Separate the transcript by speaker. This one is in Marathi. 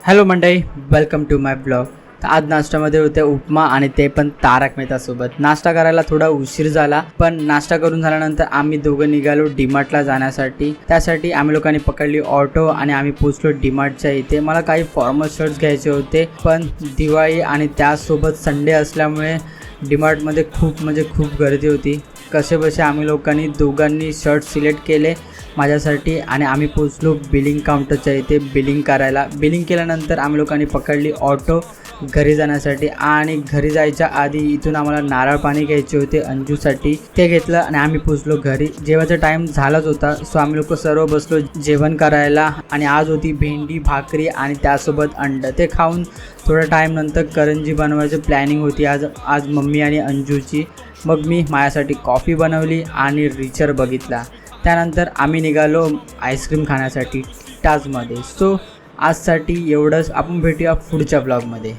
Speaker 1: हॅलो मंडळी, वेलकम टू माय ब्लॉग. तर आज नाश्त्यामध्ये होते उपमा आणि ते पण तारक मेहतासोबत. नाश्ता करायला थोडा उशीर झाला, पण नाश्ता करून झाल्यानंतर आम्ही दोघं निघालो डीमार्टला जाण्यासाठी. त्यासाठी आम्ही लोकांनी पकडली ऑटो आणि आम्ही पोचलो डीमार्टच्या इथे. मला काही फॉर्मल शर्ट्स घ्यायचे होते, पण दिवाळी आणि त्यासोबत संडे असल्यामुळे डीमार्टमध्ये खूप गर्दी होती. कसेबसे आम्ही लोकांनी दोघांनी शर्ट सिलेक्ट केले माझ्यासाठी आणि आम्ही पोचलो बिलिंग काउंटरच्या इथे बिलिंग करायला. बिलिंग केल्यानंतर आम्ही लोकांनी पकडली ऑटो घरी जाण्यासाठी. आणि घरी जायच्या आधी इथून आम्हाला नारळ पाणी घ्यायचे होते अंजूसाठी. ते घेतलं आणि आम्ही पोचलो घरी. जेवायचा टाईम झालाच होता, सो आम्ही लोक सर्व बसलो जेवण करायला. आणि आज होती भेंडी भाकरी आणि त्यासोबत अंड. ते खाऊन थोडा टाईम नंतर करंजी बनवायची प्लॅनिंग होती आज मम्मी आणि अंजूची. मग मी माझ्यासाठी कॉफी बनवली आणि रिचर बघितला. त्यानंतर आम्ही निघालो आईस्क्रीम खाण्यासाठी टाजमध्ये. सो आजसाठी एवढंच. आपण भेटूया पुढच्या ब्लॉगमध्ये.